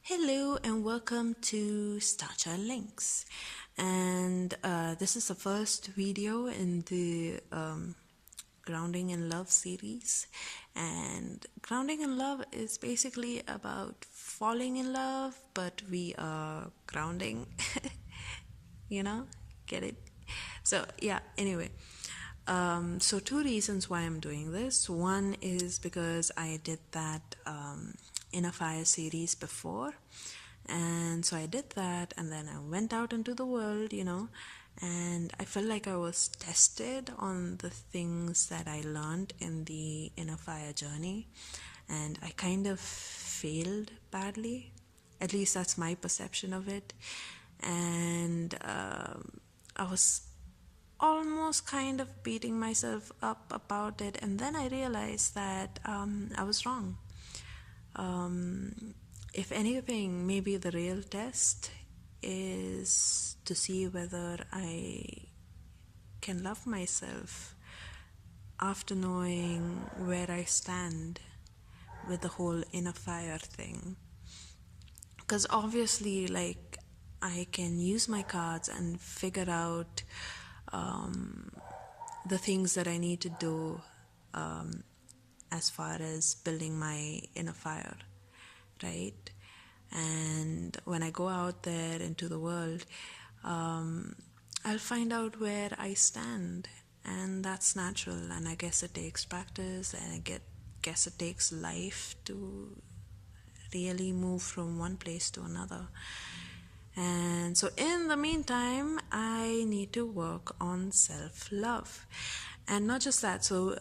Hello and welcome to Star Child Links. And this is the first video in the Grounding in Love series. And Grounding in Love is basically about falling in love, but we are grounding. you know, get it? So, yeah, anyway. So two reasons why I'm doing this. One is because I did that in a fire series before, and so I did that, and then I went out into the world, and I felt like I was tested on the things that I learned in the inner fire journey, and I kind of failed badly. At least that's my perception of it, and I was almost kind of beating myself up about it, and then I realized that I was wrong. If anything, maybe the real test is to see whether I can love myself after knowing where I stand with the whole inner fire thing. Because obviously, like, I can use my cards and figure out the things that I need to do as far as building my inner fire, right? And when I go out there into the world, I'll find out where I stand, and that's natural. And I guess it takes practice, and guess it takes life to really move from one place to another. And so, in the meantime, I need to work on self love. And not just that, so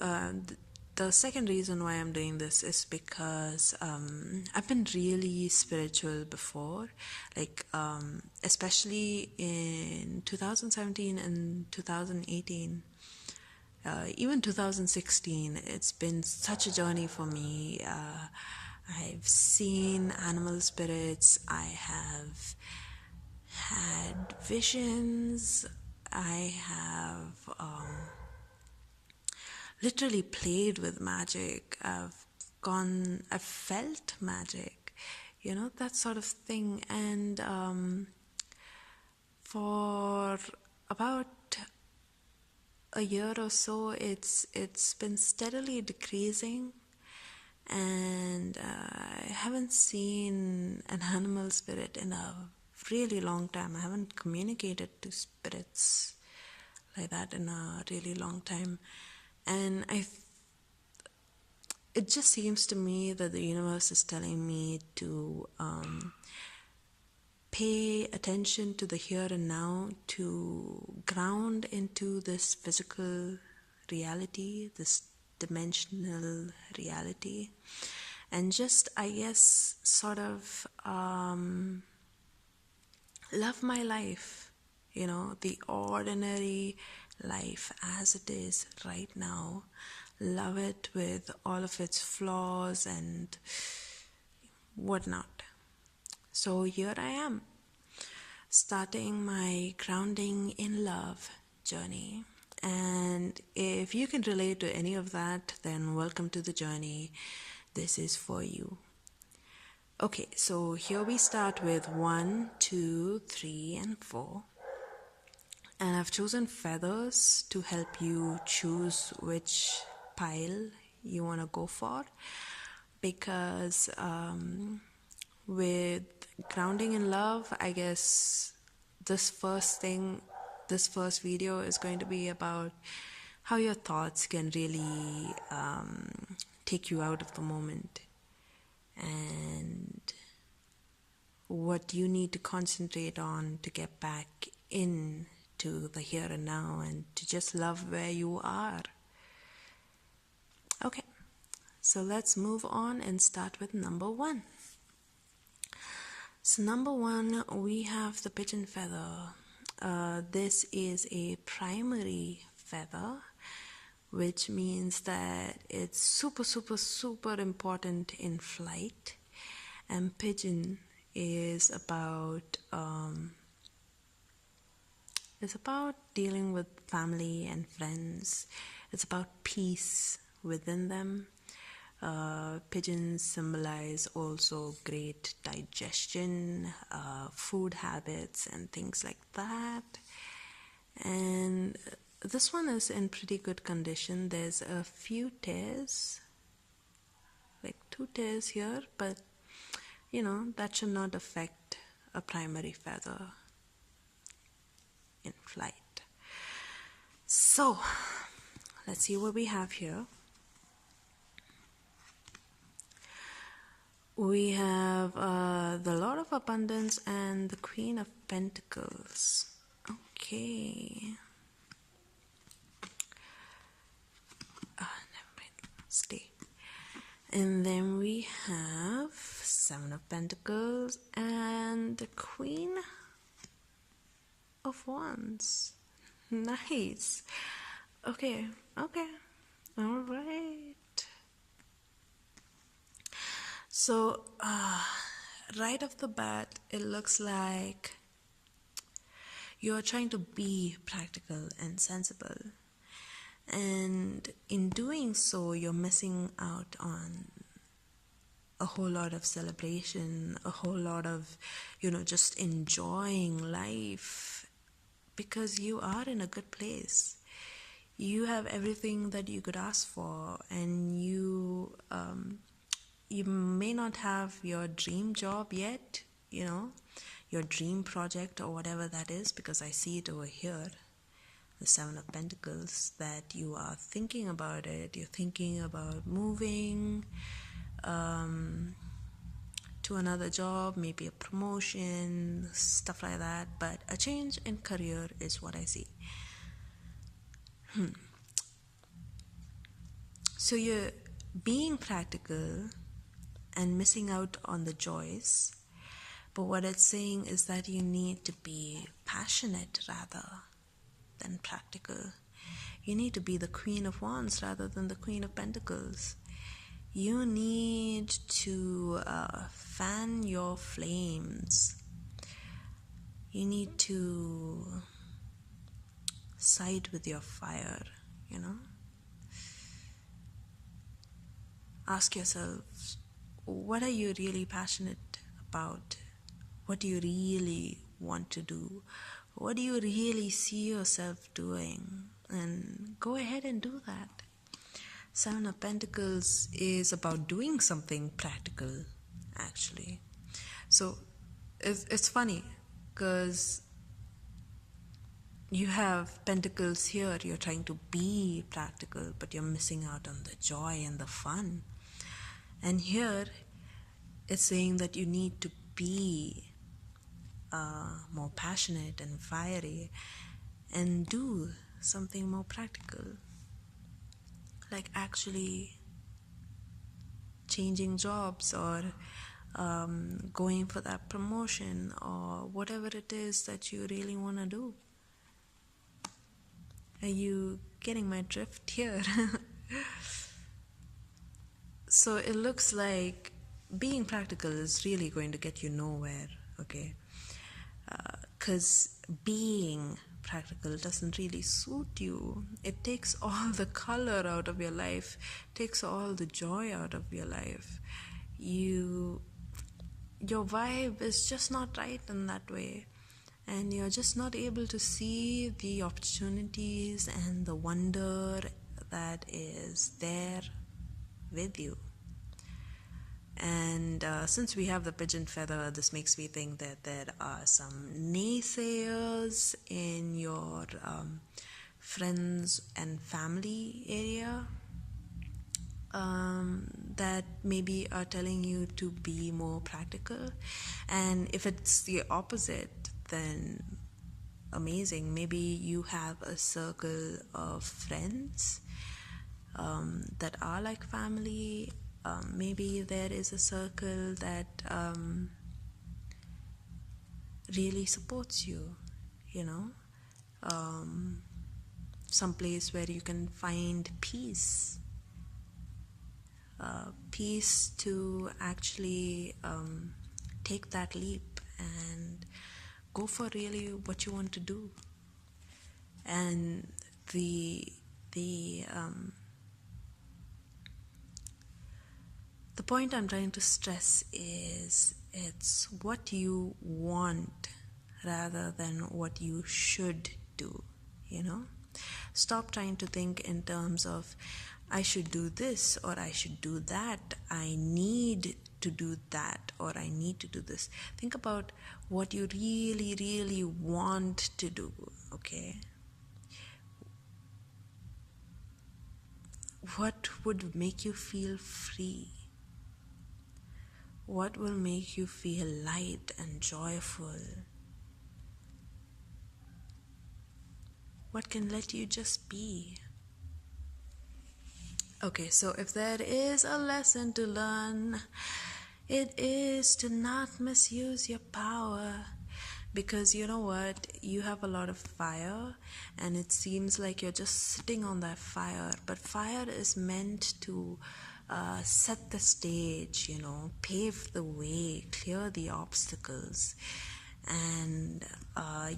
the second reason why I'm doing this is because I've been really spiritual before, like especially in 2017 and 2018. Even 2016, it's been such a journey for me. I've seen animal spirits, I have had visions, I have literally played with magic. I've felt magic, that sort of thing. And for about a year or so, it's been steadily decreasing, and I haven't seen an animal spirit in a really long time. I haven't communicated to spirits like that in a really long time, and it just seems to me that the universe is telling me to pay attention to the here and now, to ground into this physical reality, this dimensional reality, and just, I guess, sort of love my life, the ordinary life as it is right now. Love it with all of its flaws and whatnot. So here I am, starting my grounding in love journey. And if you can relate to any of that, then welcome to the journey. This is for you. Okay, so here we start with 1, 2, 3, and 4. And I've chosen feathers to help you choose which pile you want to go for, because with grounding in love, I guess this first video is going to be about how your thoughts can really take you out of the moment, and what you need to concentrate on to get back in to the here and now, and to just love where you are. Okay, so let's move on and start with number 1. So number 1, we have the pigeon feather. This is a primary feather, which means that it's super, super, super important in flight. And pigeon is about it's about dealing with family and friends. It's about peace within them. Pigeons symbolize also great digestion, food habits, and things like that. And this one is in pretty good condition. There's a few tears, like 2 tears here, but that should not affect a primary feather in flight. So let's see what we have here. We have the Lord of Abundance and the Queen of Pentacles. Okay. Never mind. Stay. And then we have Seven of Pentacles and the Queen of Wands. Nice. Okay. All right. So, right off the bat, it looks like you're trying to be practical and sensible. And in doing so, you're missing out on a whole lot of celebration, a whole lot of, just enjoying life, because you are in a good place. You have everything that you could ask for, and you may not have your dream job yet, your dream project or whatever that is, because I see it over here, the Seven of Pentacles, that you are thinking about it. You're thinking about moving to another job, maybe a promotion, stuff like that. But a change in career is what I see. So you're being practical and missing out on the joys. But what it's saying is that you need to be passionate rather than practical. You need to be the Queen of Wands rather than the Queen of Pentacles. You need to fan your flames. You need to side with your fire, Ask yourself, what are you really passionate about? What do you really want to do? What do you really see yourself doing? And go ahead and do that. Seven of Pentacles is about doing something practical, actually. So it's funny because you have Pentacles here, you're trying to be practical, but you're missing out on the joy and the fun. And here, it's saying that you need to be more passionate and fiery and do something more practical. Like actually changing jobs or going for that promotion or whatever it is that you really want to do. Are you getting my drift here? So it looks like being practical is really going to get you nowhere, okay? Because being practical doesn't really suit you. It takes all the color out of your life, takes all the joy out of your life. Your vibe is just not right in that way. And you're just not able to see the opportunities and the wonder that is there with you. And since we have the pigeon feather, this makes me think that there are some naysayers in your friends and family area that maybe are telling you to be more practical. And if it's the opposite, then amazing. Maybe you have a circle of friends that are like family. Maybe there is a circle that really supports you, some place where you can find peace. Peace to actually take that leap and go for really what you want to do. And the The point I'm trying to stress is it's what you want rather than what you should do, you know? Stop trying to think in terms of I should do this or I should do that. I need to do that or I need to do this. Think about what you really, really want to do, okay? What would make you feel free? What will make you feel light and joyful? What can let you just be? Okay, so if there is a lesson to learn, it is to not misuse your power. Because you know what? You have a lot of fire, and it seems like you're just sitting on that fire. But fire is meant to set the stage, you know, pave the way, clear the obstacles. And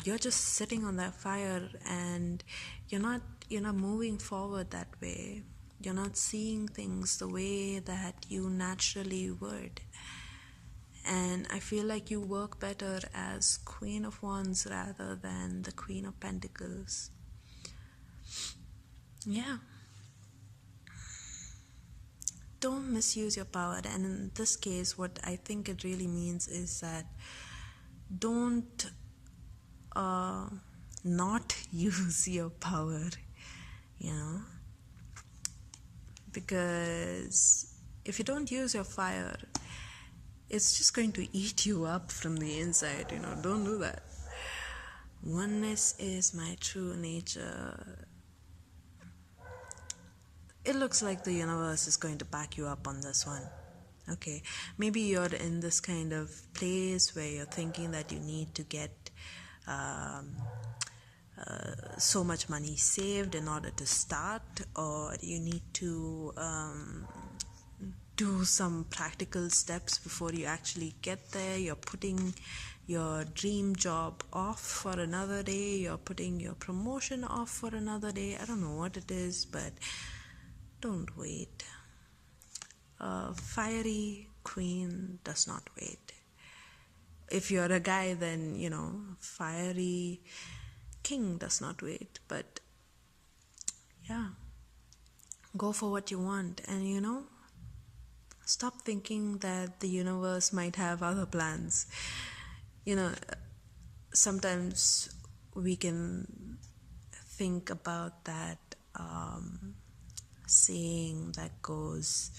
you're just sitting on that fire, and you're not moving forward that way. You're not seeing things the way that you naturally would. And I feel like you work better as Queen of Wands rather than the Queen of Pentacles. Yeah. Don't misuse your power. And in this case, what I think it really means is that don't not use your power, you know? Because if you don't use your fire, it's just going to eat you up from the inside, you know. Don't do that. Oneness is my true nature. It looks like the universe is going to back you up on this one. Okay, maybe you're in this kind of place where you're thinking that you need to get so much money saved in order to start, or you need to do some practical steps before you actually get there. You're putting your dream job off for another day. You're putting your promotion off for another day. I don't know what it is, but don't wait. A fiery queen does not wait. If you're a guy, then, you know, fiery king does not wait. But yeah, go for what you want. And, you know, stop thinking that the universe might have other plans. You know, sometimes we can think about that saying that goes,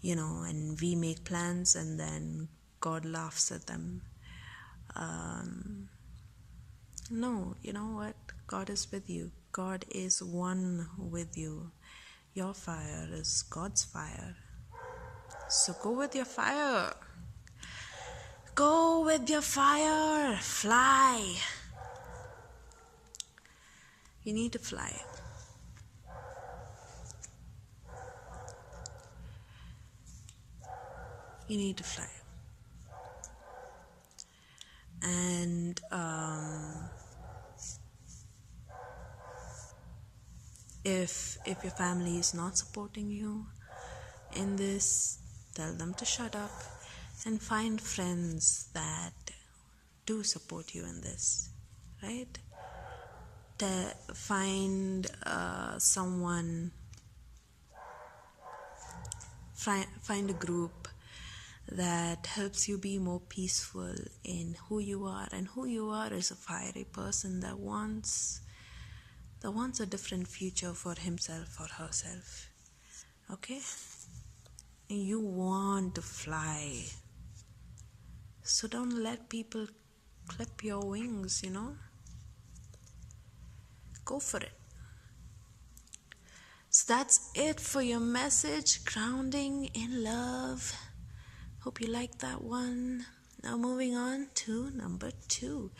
you know, and we make plans and then God laughs at them. No, you know what? God is with you. God is one with you. Your fire is God's fire. So go with your fire. Go with your fire. Fly. You need to fly. You need to fly. And if your family is not supporting you in this, tell them to shut up and find friends that do support you in this, right? Find someone, find a group that helps you be more peaceful in who you are. And who you are is a fiery person that wants a different future for himself or herself. Okay? And you want to fly. So don't let people clip your wings, you know? Go for it. So that's it for your message, grounding in love. Hope you like that one. Now moving on to number 2.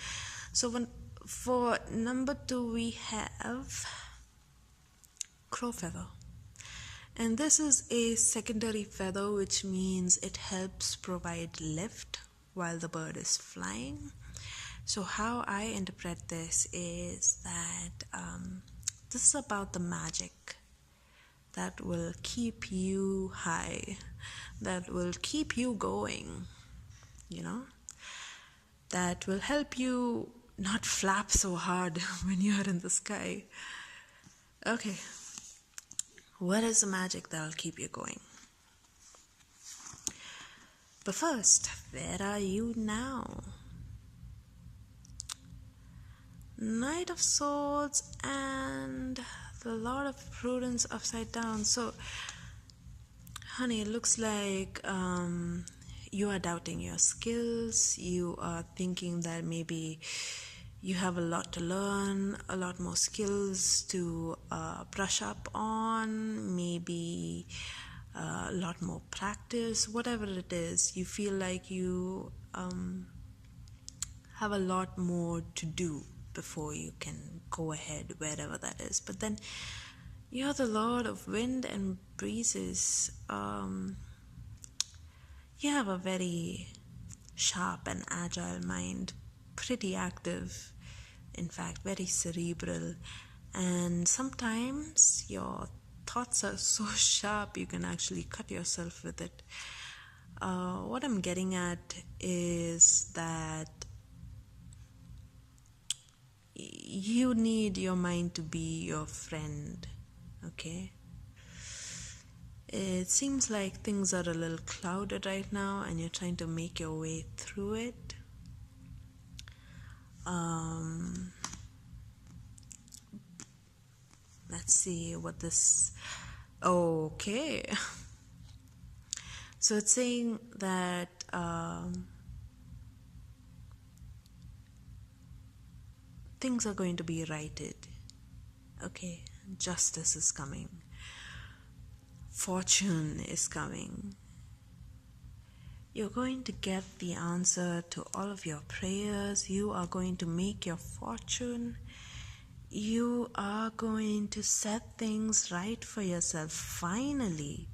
So for number 2 we have crow feather. And this is a secondary feather, which means it helps provide lift while the bird is flying. So how I interpret this is that this is about the magic that will keep you high, that will keep you going, you know, that will help you not flap so hard when you're in the sky. Okay, what is the magic that will keep you going? But first, where are you now? Knight of Swords and the Lord of Prudence upside down. So, honey, it looks like you are doubting your skills. You are thinking that maybe you have a lot to learn, a lot more skills to brush up on, maybe a lot more practice, whatever it is. You feel like you have a lot more to do before you can go ahead wherever that is. But then you're the Lord of Wind and Breezes. You have a very sharp and agile mind, pretty active, in fact, very cerebral. And sometimes your thoughts are so sharp you can actually cut yourself with it. What I'm getting at is that you need your mind to be your friend, okay? It seems like things are a little clouded right now and you're trying to make your way through it. Let's see what this... Okay. So it's saying that things are going to be righted. Okay, justice is coming. Fortune is coming. You're going to get the answer to all of your prayers. You are going to make your fortune. You are going to set things right for yourself. Finally.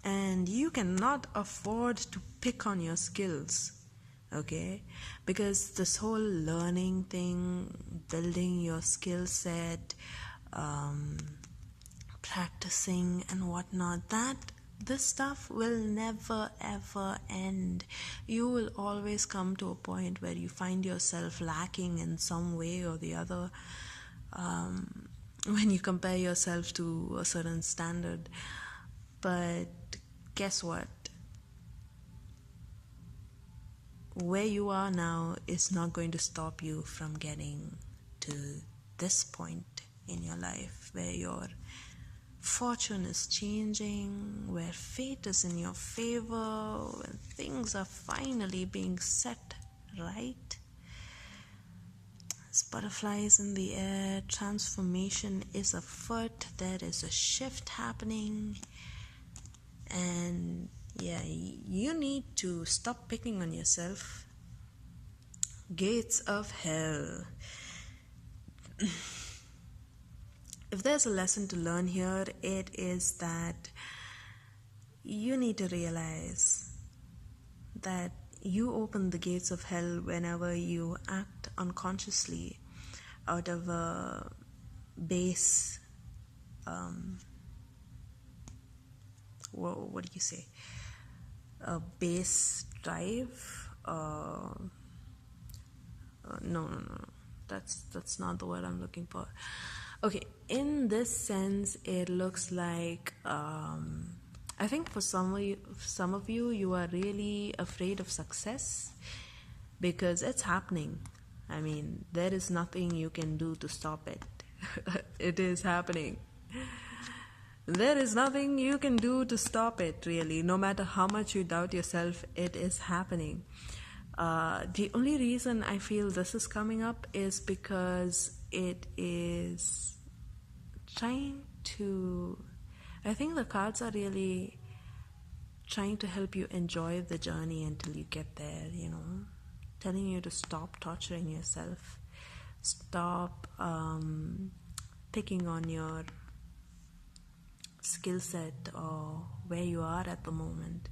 And you cannot afford to pick on your skills. Okay, because this whole learning thing, building your skill set, practicing and whatnot, this stuff will never ever end. You will always come to a point where you find yourself lacking in some way or the other when you compare yourself to a certain standard. But guess what? Where you are now is not going to stop you from getting to this point in your life where your fortune is changing, where fate is in your favor, when things are finally being set right. There's butterflies in the air, transformation is afoot, there is a shift happening, and yeah, you need to stop picking on yourself. Gates of hell. If there's a lesson to learn here, it is that you need to realize that you open the gates of hell whenever you act unconsciously out of a base what do you say, a base drive, no, that's not the word I'm looking for. Okay, in this sense, it looks like I think for some of you, you are really afraid of success because it's happening. I mean, there is nothing you can do to stop it. It is happening. There is nothing you can do to stop it, really. No matter how much you doubt yourself, it is happening. The only reason I feel this is coming up is because it is trying to... I think the cards are really trying to help you enjoy the journey until you get there, you know. Telling you to stop torturing yourself. Stop picking on your skill set or where you are at the moment,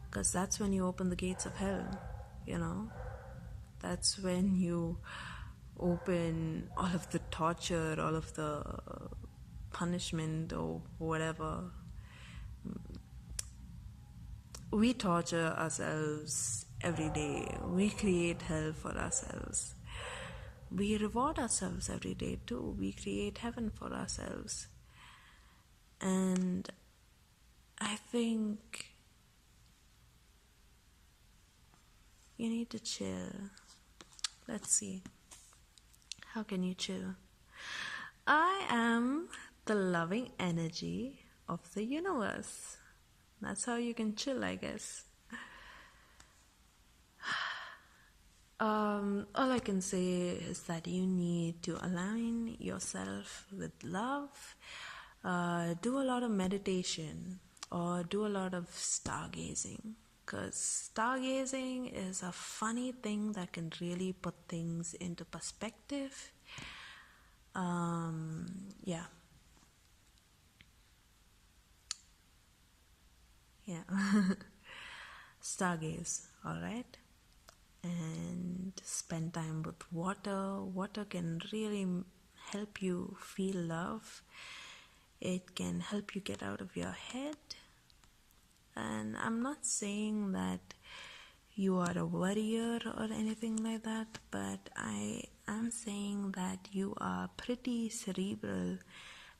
because that's when you open the gates of hell, you know. That's when you open all of the torture, all of the punishment or whatever. We torture ourselves every day. We create hell for ourselves. We reward ourselves every day too. We create heaven for ourselves. And I think you need to chill. Let's see. How can you chill? I am the loving energy of the universe. That's how you can chill, I guess. All I can say is that you need to align yourself with love. Do a lot of meditation or do a lot of stargazing, because stargazing is a funny thing that can really put things into perspective. Yeah. Stargaze, alright? And spend time with water. Water can really help you feel love. It can help you get out of your head. And I'm not saying that you are a warrior or anything like that, but I am saying that you are pretty cerebral,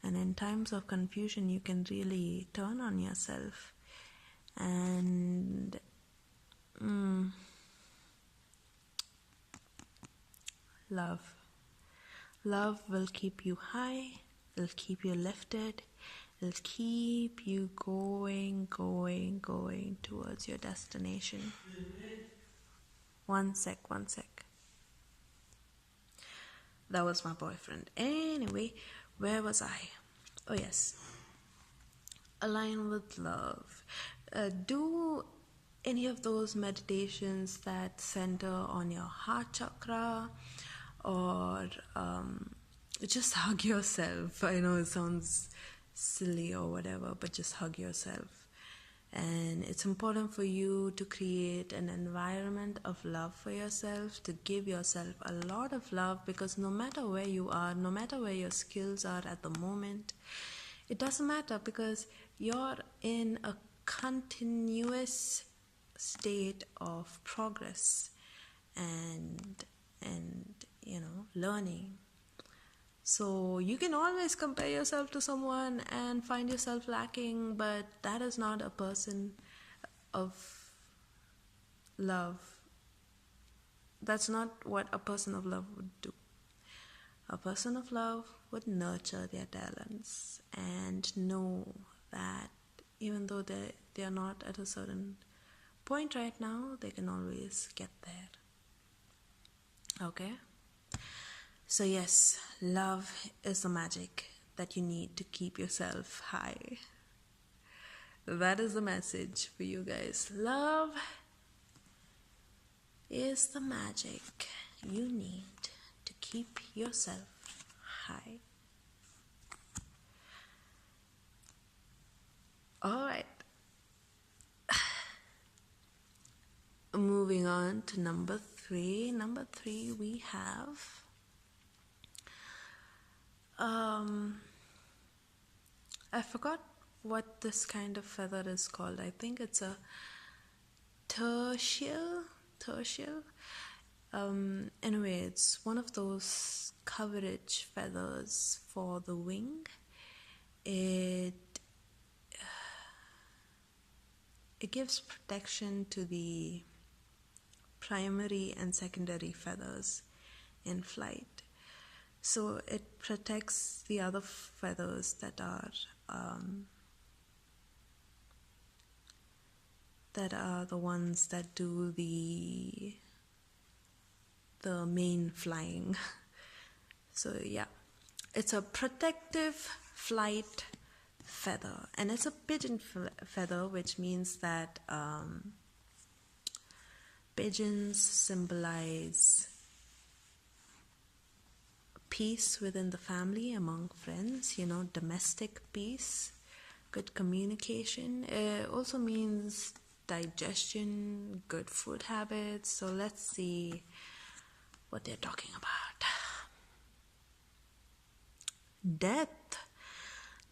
and in times of confusion you can really turn on yourself. And love will keep you high, it'll keep you lifted, it'll keep you going towards your destination. One sec. That was my boyfriend. Anyway, where was I? Oh yes, align with love. Do any of those meditations that center on your heart chakra, or just hug yourself. I know it sounds silly or whatever, but just hug yourself. And it's important for you to create an environment of love for yourself, to give yourself a lot of love, because no matter where you are, no matter where your skills are at the moment, it doesn't matter, because you're in a continuous state of progress and learning. So you can always compare yourself to someone and find yourself lacking, but that is not a person of love. That's not what a person of love would do. A person of love would nurture their talents and know that even though they are not at a certain point right now, they can always get there. Okay? So yes, love is the magic that you need to keep yourself high. That is the message for you guys. Love is the magic you need to keep yourself high. Alright. Moving on to number 3. Number 3 we have I forgot what this kind of feather is called. I think it's a tertial. Anyway, it's one of those coverage feathers for the wing. It gives protection to the primary and secondary feathers in flight. So it protects the other feathers that are the ones that do the main flying. So yeah, it's a protective flight feather, and it's a pigeon feather, which means that pigeons symbolize peace within the family, among friends, domestic peace, good communication. It also means digestion, good food habits. So let's see what they're talking about. Death,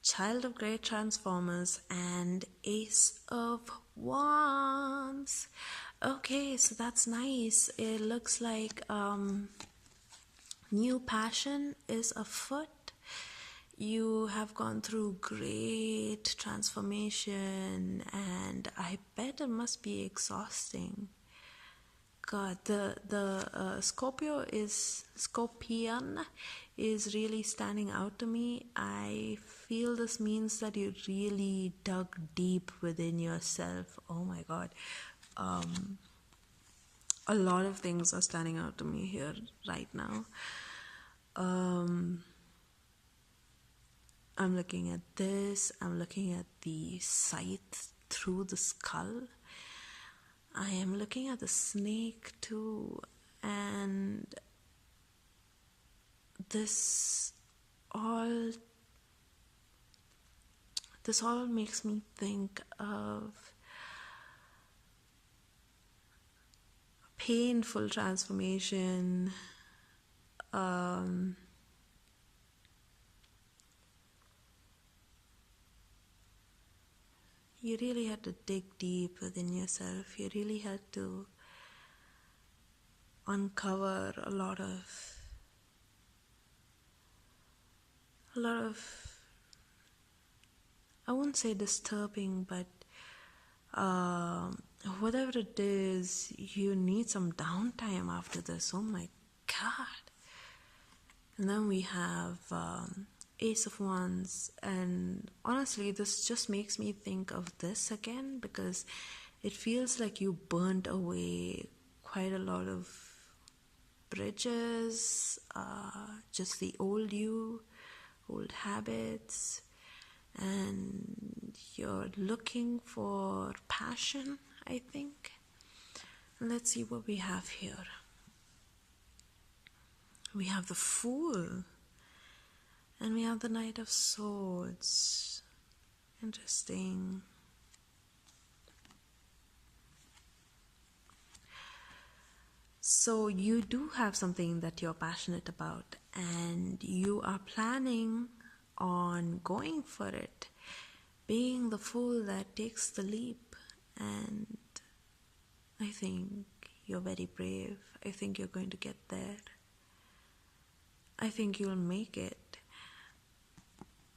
Child of Great Transformers, and Ace of Wands. Okay, so that's nice. It looks like new passion is afoot. You have gone through great transformation, and I bet it must be exhausting. God, the Scorpion is really standing out to me. I feel this means that you really dug deep within yourself. Oh my God. A lot of things are standing out to me here right now. I'm looking at this. I'm looking at the sight through the skull. I am looking at the snake too, and this all makes me think of painful transformation. You really had to dig deep within yourself. You really had to uncover a lot of I wouldn't say disturbing, but whatever it is, you need some downtime after this. Oh my God. And then we have Ace of Wands, and honestly this just makes me think of this again, because it feels like you burnt away quite a lot of bridges, just the old you, old habits, and you're looking for passion, I think. Let's see what we have here. We have the Fool, and we have the Knight of Swords. Interesting. So you do have something that you're passionate about, and you are planning on going for it, being the fool that takes the leap. And I think you're very brave. I think you're going to get there. I think you'll make it.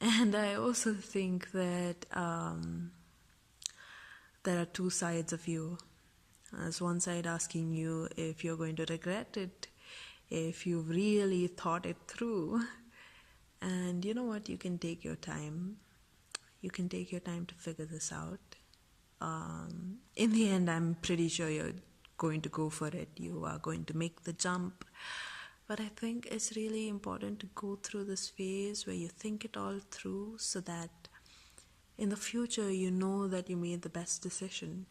And I also think that there are two sides of you. There's one side asking you if you're going to regret it, if you've really thought it through. And you know what? You can take your time. You can take your time to figure this out. In the end, I'm pretty sure you're going to go for it. You are going to make the jump. But I think it's really important to go through this phase where you think it all through, so that in the future you know that you made the best decision.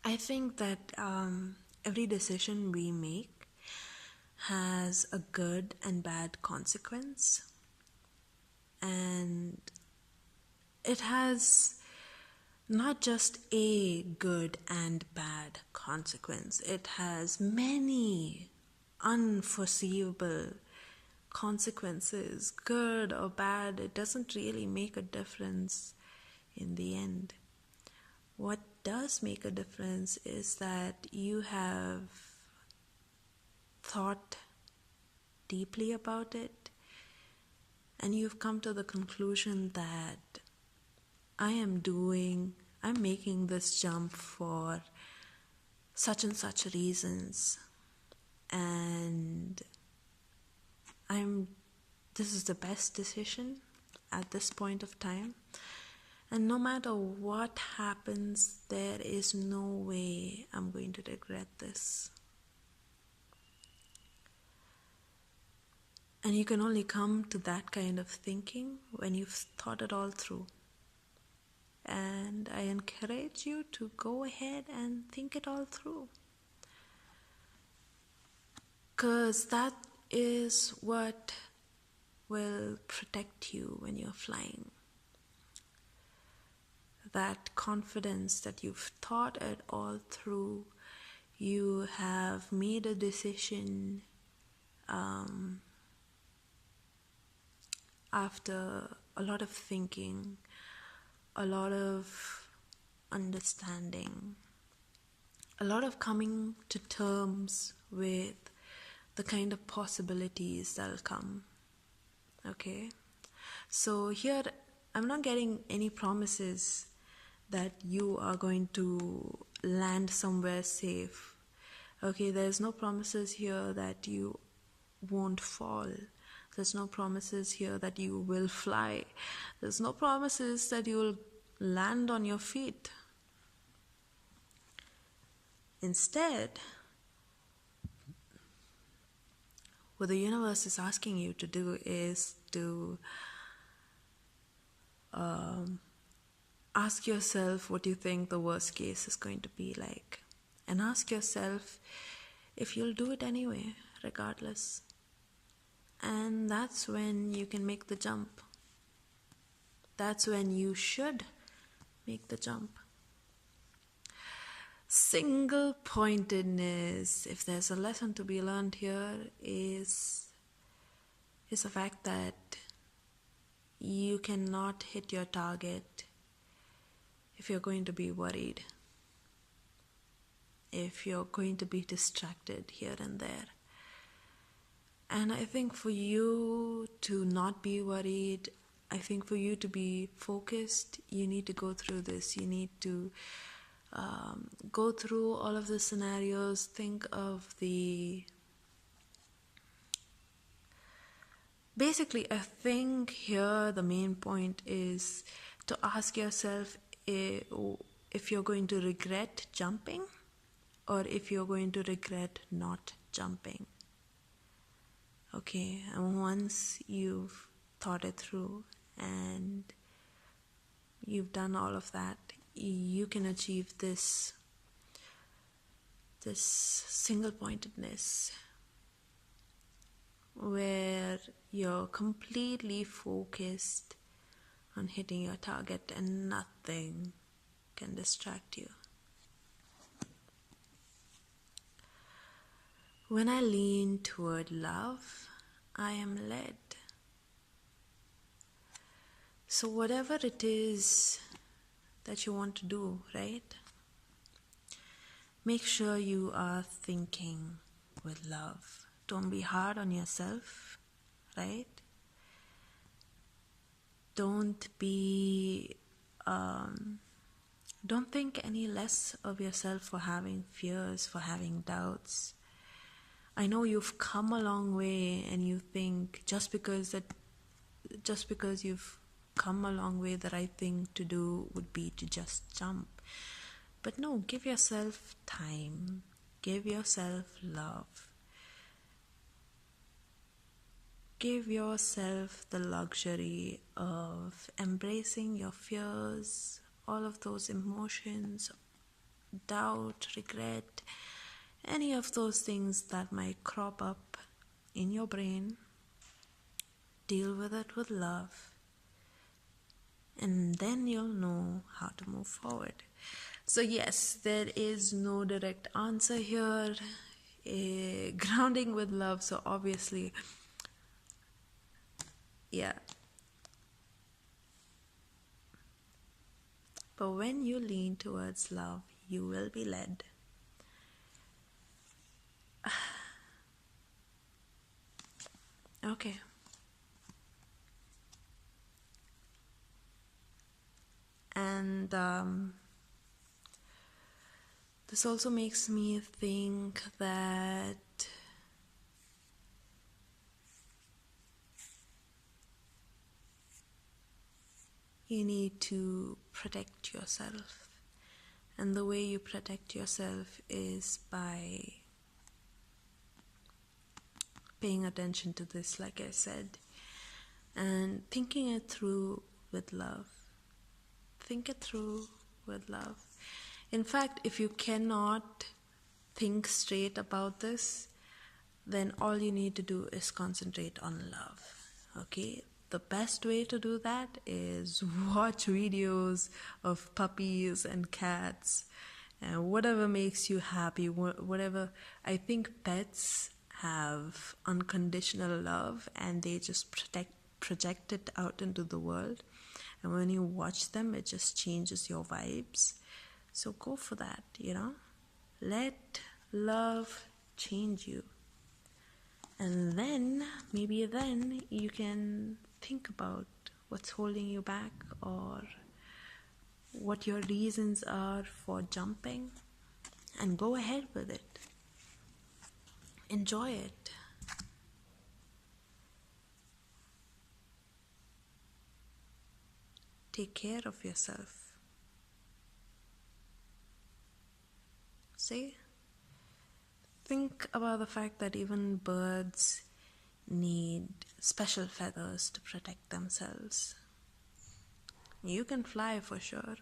I think that every decision we make has a good and bad consequence, and it has not just a good and bad consequence. It has many unforeseeable consequences, good or bad. It doesn't really make a difference in the end. What does make a difference is that you have thought deeply about it, and you've come to the conclusion that I'm making this jump for such and such reasons, and this is the best decision at this point of time. And no matter what happens, there is no way I'm going to regret this. And you can only come to that kind of thinking when you've thought it all through. And I encourage you to go ahead and think it all through. Because that is what will protect you when you're flying. That confidence that you've thought it all through, you have made a decision after a lot of thinking, a lot of understanding, a lot of coming to terms with the kind of possibilities that'll come. Okay? So here, I'm not getting any promises that you are going to land somewhere safe. Okay, there's no promises here that you won't fall. There's no promises here that you will fly. There's no promises that you will land on your feet. Instead, what the universe is asking you to do is to ask yourself what you think the worst case is going to be like. And ask yourself if you'll do it anyway, regardless. And that's when you can make the jump. That's when you should make the jump. Single pointedness, if there's a lesson to be learned here, is the fact that you cannot hit your target if you're going to be worried, if you're going to be distracted here and there. And I think for you to not be worried, I think for you to be focused, you need to go through this. You need to go through all of the scenarios, think of the... Basically, I think here the main point is to ask yourself if you're going to regret jumping or if you're going to regret not jumping. Okay, and once you've thought it through and you've done all of that, you can achieve this single-pointedness where you're completely focused on hitting your target and nothing can distract you. When I lean toward love, I am led. So whatever it is that you want to do, right? Make sure you are thinking with love. Don't be hard on yourself, right? Don't think any less of yourself for having fears, for having doubts. I know you've come a long way and you think just because you've come a long way, the right thing to do would be to just jump. But no, give yourself time. Give yourself love. Give yourself the luxury of embracing your fears, all of those emotions, doubt, regret, any of those things that might crop up in your brain. Deal with it with love, and then you'll know how to move forward. So yes, there is no direct answer here. Grounding with love, so obviously, yeah. But when you lean towards love, you will be led. Okay. And this also makes me think that you need to protect yourself. And the way you protect yourself is by paying attention to this, like I said, and thinking it through with love. Think it through with love. In fact, if you cannot think straight about this, then all you need to do is concentrate on love. Okay? The best way to do that is watch videos of puppies and cats and whatever makes you happy, whatever. I think pets have unconditional love and they just project it out into the world. And when you watch them, it just changes your vibes. So go for that, Let love change you. And then, maybe then, you can think about what's holding you back or what your reasons are for jumping, and go ahead with it. Enjoy it. Take care of yourself. See? Think about the fact that even birds need special feathers to protect themselves. You can fly for sure,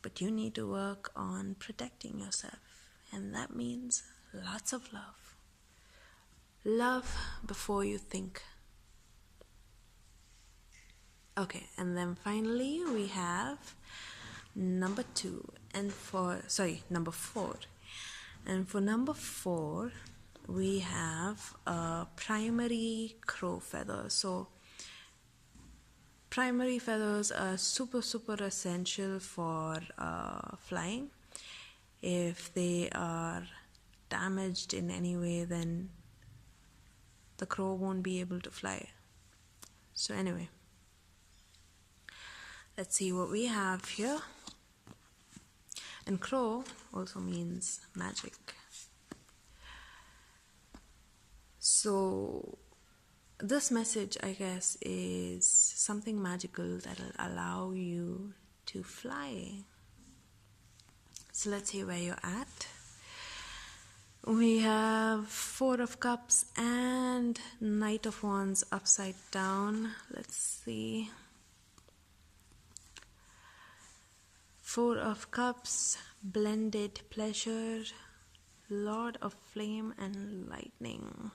but you need to work on protecting yourself, and that means lots of love. Love before you think. Okay, and then finally we have number 4. And for number 4, we have a primary crow feather. So primary feathers are super essential for flying. If they are damaged in any way, then the crow won't be able to fly. So anyway, let's see what we have here. And crow also means magic. So this message, I guess, is something magical that will allow you to fly. So let's see where you're at. We have 4 of Cups and Knight of Wands upside down. Let's see. 4 of Cups, blended pleasure, Lord of Flame and Lightning.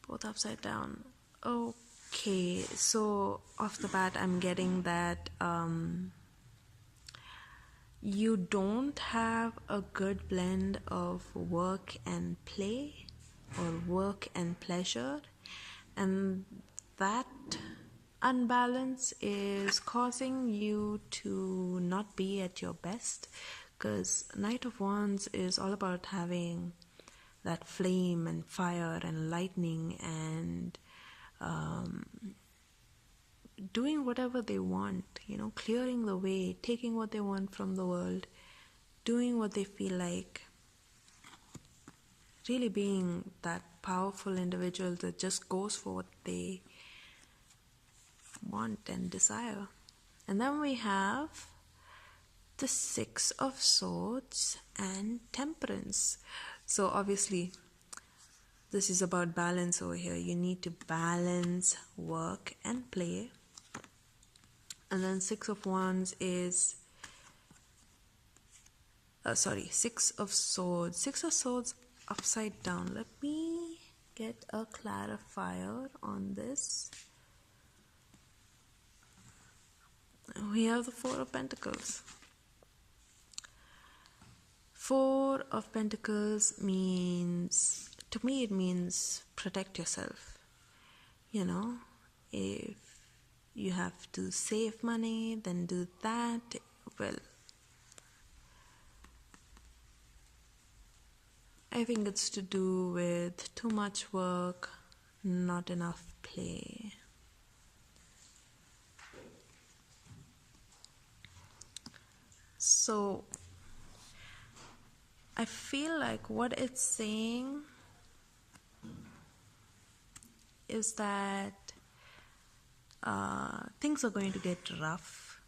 Both upside down. Okay, so off the bat I'm getting that you don't have a good blend of work and play or work and pleasure, and that unbalance is causing you to not be at your best, because Knight of Wands is all about having that flame and fire and lightning and doing whatever they want, clearing the way, taking what they want from the world, doing what they feel like, really being that powerful individual that just goes for what they want and desire. And then we have the 6 of Swords and Temperance. So obviously this is about balance over here. You need to balance work and play. And then 6 of Wands is 6 of Swords. 6 of Swords upside down. Let me get a clarifier on this. We have the 4 of Pentacles. 4 of Pentacles means, to me it means protect yourself. If you have to save money, then do that. Well, I think it's to do with too much work, not enough play. So I feel like what it's saying is that things are going to get rough.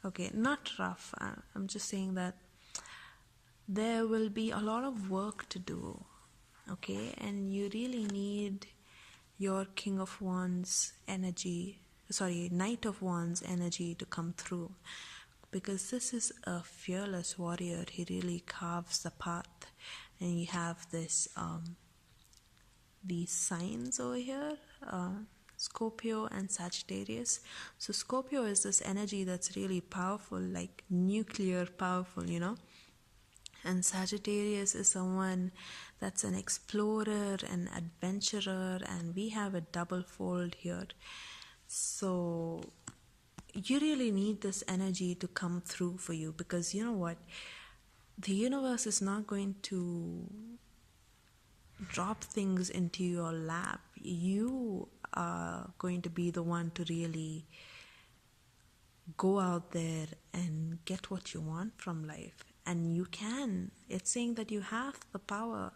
Okay, not rough. I'm just saying that there will be a lot of work to do. Okay, and you really need your King of Wands energy, Knight of Wands energy to come through. Because this is a fearless warrior. He really carves the path. And you have this these signs over here, Scorpio and Sagittarius. So Scorpio is this energy that's really powerful, like nuclear powerful, And Sagittarius is someone that's an explorer, an adventurer, and we have a double fold here. So you really need this energy to come through for you, because you know what? The universe is not going to drop things into your lap. You are going to be the one to really go out there and get what you want from life. And you can. It's saying that you have the power.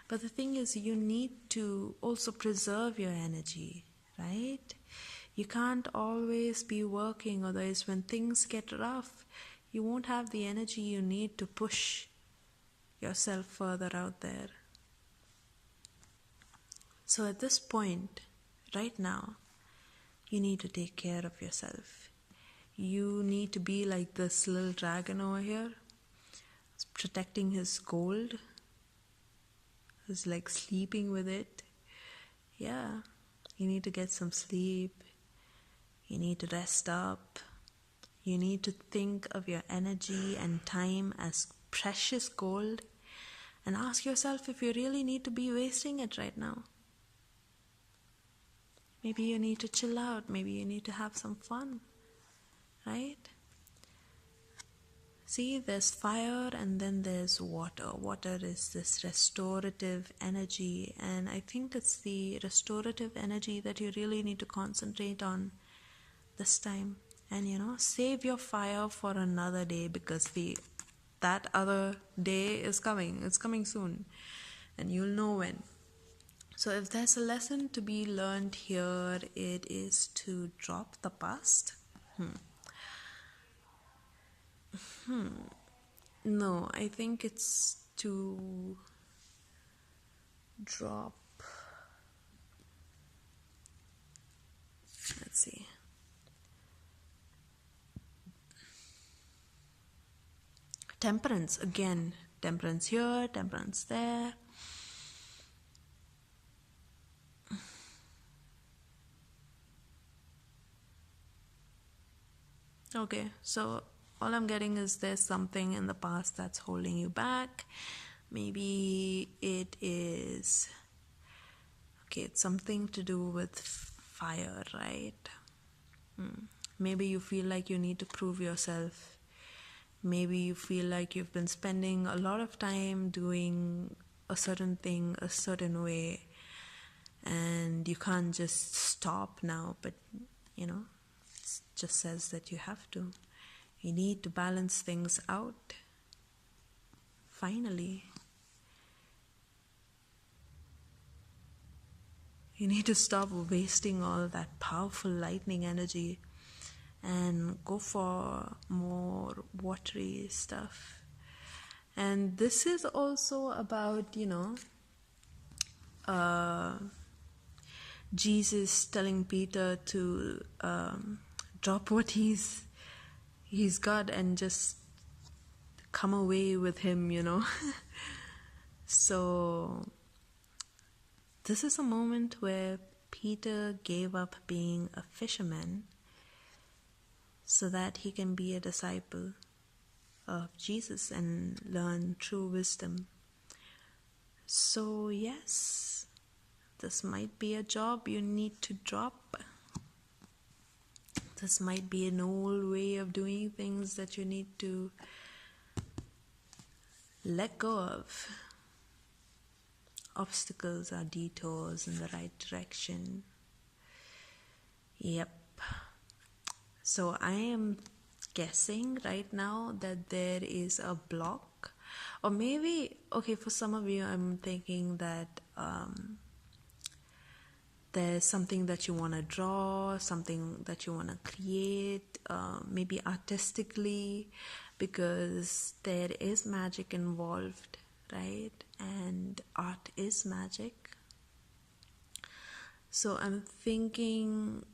But the thing is, you need to also preserve your energy, right? You can't always be working, otherwise when things get rough, you won't have the energy you need to push yourself further out there. So at this point, right now, you need to take care of yourself. You need to be like this little dragon over here, protecting his gold. He's like sleeping with it. Yeah, you need to get some sleep. You need to rest up. You need to think of your energy and time as precious gold, and ask yourself if you really need to be wasting it right now. Maybe you need to chill out. Maybe you need to have some fun, right? See, there's fire and then there's water. Water is this restorative energy, and I think it's the restorative energy that you really need to concentrate on this time. And save your fire for another day, because that other day is coming. It's coming soon, and you'll know when. So if there's a lesson to be learned here, it is to drop the past. No, I think it's to drop. Let's see. Temperance again. Temperance here, temperance there. Okay, so all I'm getting is there's something in the past that's holding you back. Maybe it is, it's something to do with fire, right? Maybe you feel like you need to prove yourself. Maybe you feel like you've been spending a lot of time doing a certain thing a certain way, and you can't just stop now, but it just says that you have to. You need to balance things out. Finally. You need to stop wasting all that powerful lightning energy and go for more watery stuff. And this is also about, Jesus telling Peter to drop what he's got and just come away with him. So this is a moment where Peter gave up being a fisherman so that he can be a disciple of Jesus and learn true wisdom. So yes, this might be a job you need to drop. This might be an old way of doing things that you need to let go of. Obstacles are detours in the right direction. Yep. So I am guessing right now that there is a block, or maybe, for some of you, I'm thinking that there's something that you want to draw, something that you want to create, maybe artistically, because there is magic involved, right? And art is magic. So I'm thinking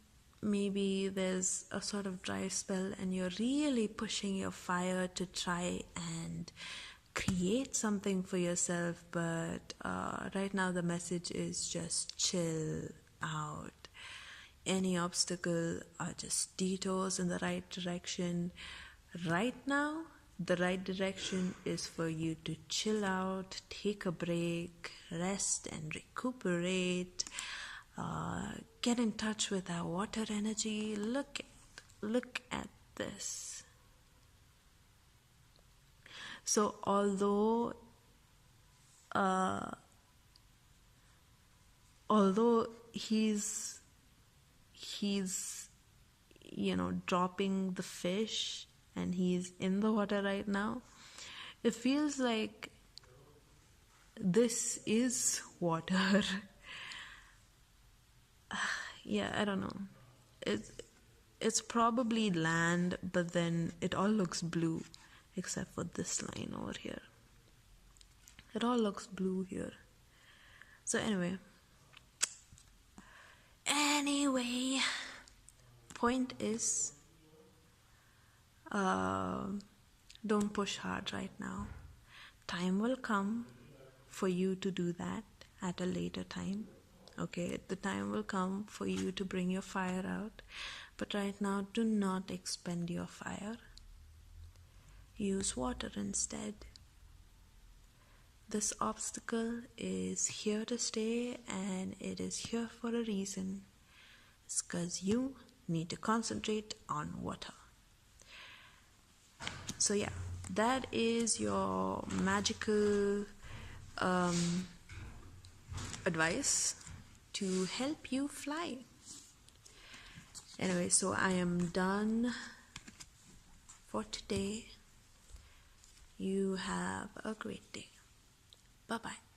maybe there's a sort of dry spell and you're really pushing your fire to try and create something for yourself, but right now the message is just chill out. Any obstacle are just detours in the right direction. Right now, The right direction is for you to chill out, take a break, rest and recuperate, get in touch with our water energy. Look at this. So although he's dropping the fish and he's in the water right now, it feels like this is water. Yeah, I don't know. It's probably land, but then it all looks blue except for this line over here. It all looks blue here. So anyway, point is, don't push hard right now. Time will come for you to do that at a later time. Okay, the time will come for you to bring your fire out, but right now do not expend your fire. Use water instead. This obstacle is here to stay, and it is here for a reason. It's because you need to concentrate on water. So yeah, that is your magical advice to help you fly. Anyway, so I am done for today. You have a great day. Bye-bye.